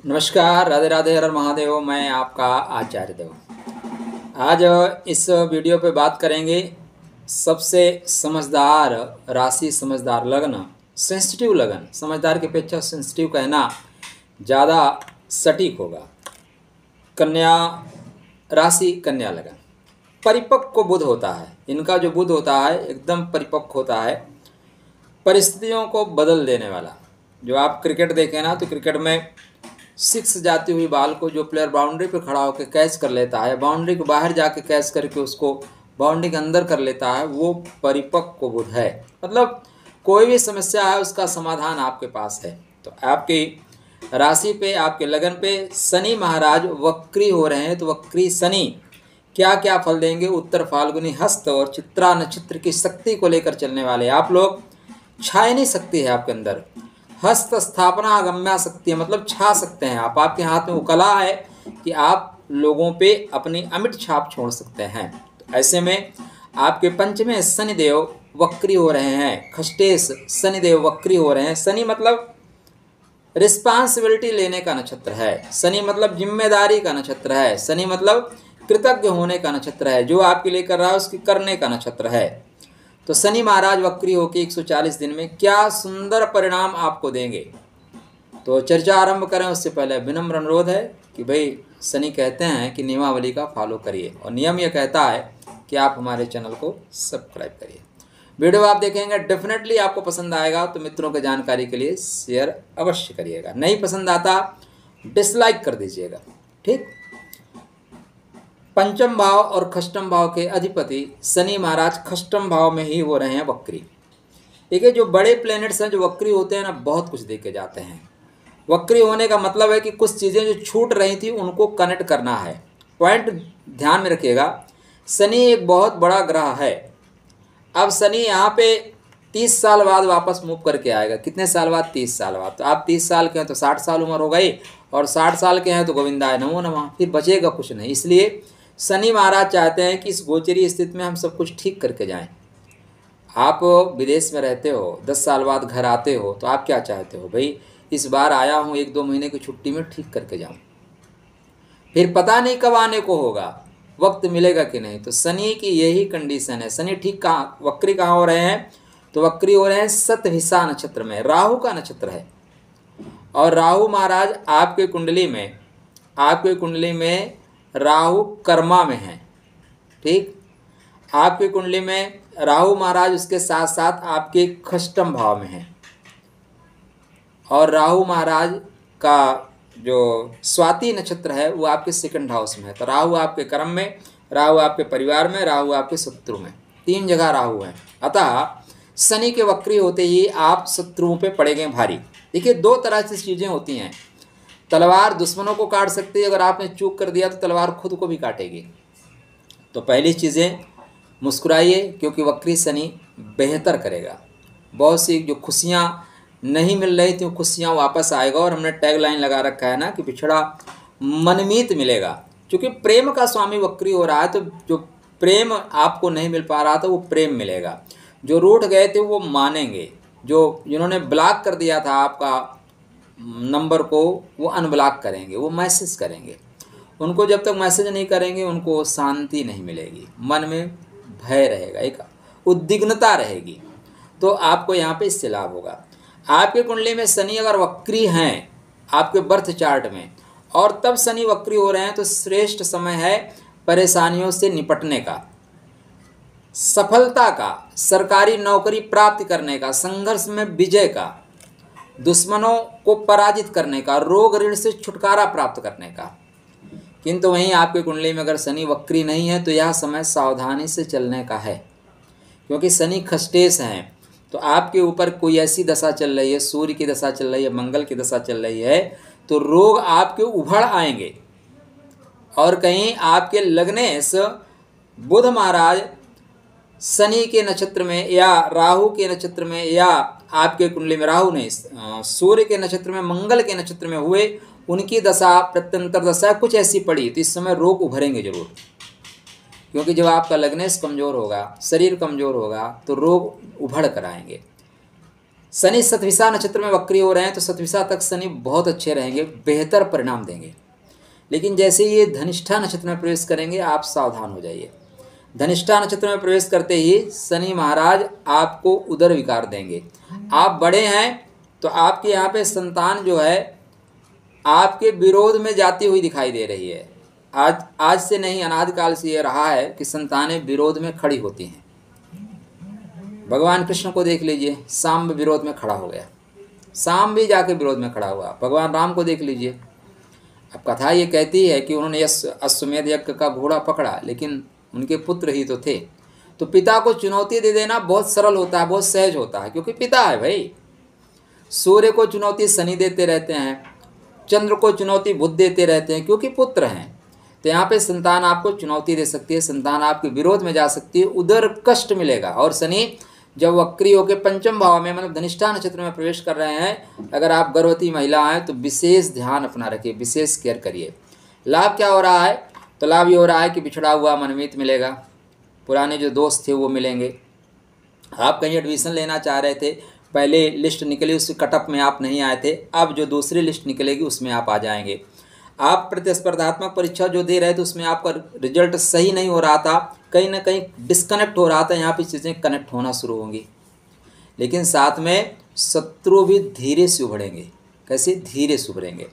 नमस्कार, राधे राधे, हर हर महादेव। मैं आपका आचार्य देव। आज इस वीडियो पे बात करेंगे सबसे समझदार राशि, समझदार लग्न, सेंसिटिव लगन। समझदार की अपेक्षा सेंसिटिव कहना ज़्यादा सटीक होगा। कन्या राशि, कन्या लगन। परिपक्व बुध होता है इनका। जो बुध होता है एकदम परिपक्व होता है, परिस्थितियों को बदल देने वाला। जो आप क्रिकेट देखें ना, तो क्रिकेट में सिक्स जाती हुई बॉल को जो प्लेयर बाउंड्री पर खड़ा होकर कैच कर लेता है, बाउंड्री के बाहर जाके कैच करके उसको बाउंड्री के अंदर कर लेता है, वो परिपक्व बुध है। मतलब कोई भी समस्या है उसका समाधान आपके पास है। तो आपकी राशि पे, आपके लगन पे शनि महाराज वक्री हो रहे हैं। तो वक्री शनि क्या क्या फल देंगे? उत्तर फाल्गुनी, हस्त और चित्रा नक्षत्र की शक्ति को लेकर चलने वाले आप लोग। छायनी शक्ति है आपके अंदर। हस्त स्थापना अगम्या शक्ति है, मतलब छा सकते हैं आप। आपके हाथ में वो कला है कि आप लोगों पे अपनी अमिट छाप छोड़ सकते हैं। तो ऐसे में आपके पंचमें शनिदेव वक्री हो रहे हैं। खष्टेश शनिदेव वक्री हो रहे हैं। शनि मतलब रिस्पॉन्सिबिलिटी लेने का नक्षत्र है। शनि मतलब जिम्मेदारी का नक्षत्र है। शनि मतलब कृतज्ञ होने का नक्षत्र है। जो आपके लिए कर रहा है उसकी करने का नक्षत्र है। तो शनि महाराज वक्री होकर 140 दिन में क्या सुंदर परिणाम आपको देंगे। तो चर्चा आरंभ करें उससे पहले विनम्र अनुरोध है कि भाई, शनि कहते हैं कि नियमावली का फॉलो करिए, और नियम यह कहता है कि आप हमारे चैनल को सब्सक्राइब करिए। वीडियो आप देखेंगे, डेफिनेटली आपको पसंद आएगा, तो मित्रों के जानकारी के लिए शेयर अवश्य करिएगा। नहीं पसंद आता डिसलाइक कर दीजिएगा, ठीक। पंचम भाव और खष्टम भाव के अधिपति शनि महाराज खष्टम भाव में ही हो रहे हैं वक्री। देखिए, जो बड़े प्लैनेट्स हैं जो वक्री होते हैं ना, बहुत कुछ दे के जाते हैं। वक्री होने का मतलब है कि कुछ चीज़ें जो छूट रही थी उनको कनेक्ट करना है। पॉइंट ध्यान में रखिएगा, शनि एक बहुत बड़ा ग्रह है। अब शनि यहाँ पे 30 साल बाद वापस मूव करके आएगा। कितने साल बाद? 30 साल बाद। तो आप 30 साल के हैं तो 60 साल उम्र हो गई, और 60 साल के हैं तो गोविंदाय नमो नमः, फिर बचेगा कुछ नहीं। इसलिए शनि महाराज चाहते हैं कि इस गोचरी स्थिति में हम सब कुछ ठीक करके जाएं। आप विदेश में रहते हो, 10 साल बाद घर आते हो, तो आप क्या चाहते हो? भाई, इस बार आया हूँ 1-2 महीने की छुट्टी में ठीक करके जाऊँ। फिर पता नहीं कब आने को होगा, वक्त मिलेगा कि नहीं। तो शनि की यही कंडीशन है। शनि ठीक कहाँ वक्री कहाँ हो रहे हैं? तो वक्री हो रहे हैं शतभिषा नक्षत्र में, राहु का नक्षत्र है। और राहु महाराज आपके कुंडली में राहु कर्मा में है, ठीक। आपकी कुंडली में राहु महाराज उसके साथ साथ आपके खष्टम भाव में है। और राहु महाराज का जो स्वाति नक्षत्र है वो आपके सेकंड हाउस में है। तो राहु आपके कर्म में, राहु आपके परिवार में, राहु आपके शत्रु में, 3 जगह राहु है। अतः शनि के वक्री होते ही आप शत्रुओं पे पड़ेंगे भारी। देखिए, 2 तरह से चीज़ें होती हैं। तलवार दुश्मनों को काट सकती है, अगर आपने चूक कर दिया तो तलवार खुद को भी काटेगी। तो पहली चीज़ें, मुस्कुराइए, क्योंकि वक्री शनि बेहतर करेगा। बहुत सी जो खुशियाँ नहीं मिल रही थी, खुशियाँ वापस आएगा। और हमने टैग लाइन लगा रखा है ना कि बिछड़ा मनमीत मिलेगा। क्योंकि प्रेम का स्वामी वक्री हो रहा है, तो जो प्रेम आपको नहीं मिल पा रहा था वो प्रेम मिलेगा। जो रूठ गए थे वो मानेंगे। जिन्होंने ब्लॉक कर दिया था आपका नंबर को, वो अनब्लॉक करेंगे, वो मैसेज करेंगे। उनको जब तक मैसेज नहीं करेंगे उनको शांति नहीं मिलेगी, मन में भय रहेगा, एक उद्विग्नता रहेगी। तो आपको यहाँ पे इससे लाभ होगा। आपके कुंडली में शनि अगर वक्री हैं आपके बर्थ चार्ट में, और तब शनि वक्री हो रहे हैं, तो श्रेष्ठ समय है परेशानियों से निपटने का, सफलता का, सरकारी नौकरी प्राप्त करने का, संघर्ष में विजय का, दुश्मनों को पराजित करने का, रोग ऋण से छुटकारा प्राप्त करने का। किंतु वहीं आपके कुंडली में अगर शनि वक्री नहीं है तो यह समय सावधानी से चलने का है। क्योंकि शनि खष्टेश हैं, तो आपके ऊपर कोई ऐसी दशा चल रही है, सूर्य की दशा चल रही है, मंगल की दशा चल रही है, तो रोग आपके उभड़ आएंगे। और कहीं आपके लग्नेश बुध महाराज शनि के नक्षत्र में या राहु के नक्षत्र में, या आपके कुंडली में राहु नहीं, सूर्य के नक्षत्र में, मंगल के नक्षत्र में हुए, उनकी दशा प्रत्यंतर दशा कुछ ऐसी पड़ी, तो इस समय रोग उभरेंगे जरूर। क्योंकि जब आपका लग्नेश कमज़ोर होगा, शरीर कमज़ोर होगा, तो रोग उभड़ कर आएंगे। शनि शतभिषा नक्षत्र में वक्री हो रहे हैं तो शतभिषा तक शनि बहुत अच्छे रहेंगे, बेहतर परिणाम देंगे। लेकिन जैसे ये धनिष्ठा नक्षत्र में प्रवेश करेंगे आप सावधान हो जाइए। धनिष्ठा नक्षत्र में प्रवेश करते ही शनि महाराज आपको उदर विकार देंगे। आप बड़े हैं तो आपके यहाँ पे संतान जो है आपके विरोध में जाती हुई दिखाई दे रही है। आज से नहीं, अनादिकाल से ये रहा है कि संतानें विरोध में खड़ी होती हैं। भगवान कृष्ण को देख लीजिए, शाम विरोध में खड़ा हो गया, शाम भी जाके विरोध में खड़ा हुआ। भगवान राम को देख लीजिए, अब कथा ये कहती है कि उन्होंने अश्वमेध यज्ञ का घोड़ा पकड़ा, लेकिन उनके पुत्र ही तो थे। तो पिता को चुनौती दे देना बहुत सरल होता है, बहुत सहज होता है, क्योंकि पिता है भाई। सूर्य को चुनौती शनि देते रहते हैं, चंद्र को चुनौती बुध देते रहते हैं, क्योंकि पुत्र हैं। तो यहाँ पे संतान आपको चुनौती दे सकती है, संतान आपके विरोध में जा सकती है, उधर कष्ट मिलेगा। और शनि जब वक्री होकर पंचम भाव में मतलब धनिष्ठा नक्षत्र में प्रवेश कर रहे हैं, अगर आप गर्भवती महिला हैं तो विशेष ध्यान अपना रखिए, विशेष केयर करिए। लाभ क्या हो रहा है? तो लाभ ये हो रहा है कि बिछड़ा हुआ मनमीत मिलेगा, पुराने जो दोस्त थे वो मिलेंगे। आप कहीं एडमिशन लेना चाह रहे थे, पहले लिस्ट निकली उस कटअप में आप नहीं आए थे, अब जो दूसरी लिस्ट निकलेगी उसमें आप आ जाएंगे। आप प्रतिस्पर्धात्मक परीक्षा जो दे रहे थे उसमें आपका रिजल्ट सही नहीं हो रहा था, कहीं ना कहीं डिस्कनेक्ट हो रहा था, यहाँ पे चीज़ें कनेक्ट होना शुरू होंगी। लेकिन साथ में शत्रु भी धीरे से उभरेंगे। कैसे? धीरे से उभरेंगे।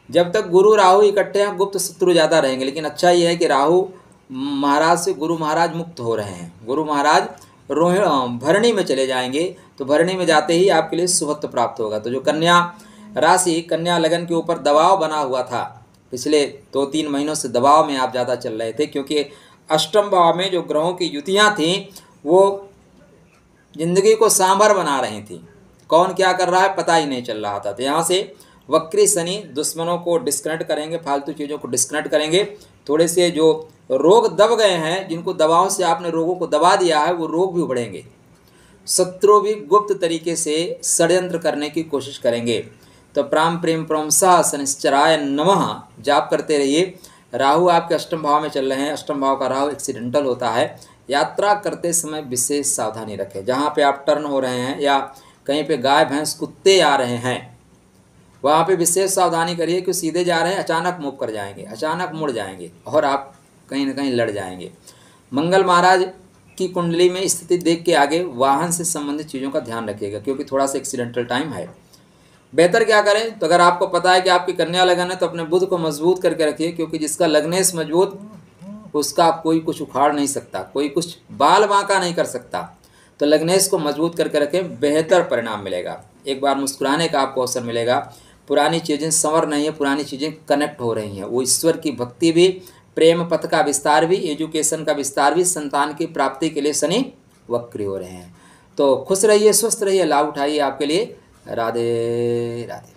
जब तक गुरु राहु इकट्ठे हैं गुप्त शत्रु ज़्यादा रहेंगे, लेकिन अच्छा ये है कि राहु महाराज से गुरु महाराज मुक्त हो रहे हैं। गुरु महाराज भरणी में चले जाएंगे, तो भरणी में जाते ही आपके लिए शुभत्व प्राप्त होगा। तो जो कन्या राशि, कन्या लगन के ऊपर दबाव बना हुआ था, पिछले 2-3 महीनों से दबाव में आप ज़्यादा चल रहे थे, क्योंकि अष्टम भाव में जो ग्रहों की युतियाँ थीं वो जिंदगी को सांभर बना रही थी। कौन क्या कर रहा है पता ही नहीं चल रहा था। तो यहाँ से वक्री शनि दुश्मनों को डिस्कनेक्ट करेंगे, फालतू चीज़ों को डिस्कनेक्ट करेंगे। थोड़े से जो रोग दब गए हैं, जिनको दवाओं से आपने रोगों को दबा दिया है, वो रोग भी उभरेंगे। शत्रु भी गुप्त तरीके से षड्यंत्र करने की कोशिश करेंगे। तो प्राम प्रेम प्रमसा शनिश्चराय नमः जाप करते रहिए। राहु आपके अष्टम भाव में चल रहे हैं, अष्टम भाव का राहु एक्सीडेंटल होता है। यात्रा करते समय विशेष सावधानी रखें। जहाँ पे आप टर्न हो रहे हैं या कहीं पे गाय भैंस कुत्ते आ रहे हैं, वहाँ पे विशेष सावधानी करिए कि सीधे जा रहे हैं, अचानक मूव कर जाएंगे, अचानक मुड़ जाएंगे और आप कहीं ना कहीं लड़ जाएंगे। मंगल महाराज की कुंडली में स्थिति देख के आगे वाहन से संबंधित चीज़ों का ध्यान रखिएगा, क्योंकि थोड़ा सा एक्सीडेंटल टाइम है। बेहतर क्या करें? तो अगर आपको पता है कि आपकी कन्या लगन है तो अपने बुध को मजबूत करके रखिए, क्योंकि जिसका लग्नेश मजबूत उसका कोई कुछ उखाड़ नहीं सकता, कोई कुछ बाल बांका नहीं कर सकता। तो लग्नेश को मजबूत करके रखें, बेहतर परिणाम मिलेगा। एक बार मुस्कुराने का आपको अवसर मिलेगा। पुरानी चीज़ें संवर नहीं है, पुरानी चीज़ें कनेक्ट हो रही हैं। वो ईश्वर की भक्ति भी, प्रेम पथ का विस्तार भी, एजुकेशन का विस्तार भी, संतान की प्राप्ति के लिए शनि वक्री हो रहे हैं। तो खुश रहिए, स्वस्थ रहिए, लाभ उठाइए। आपके लिए राधे राधे।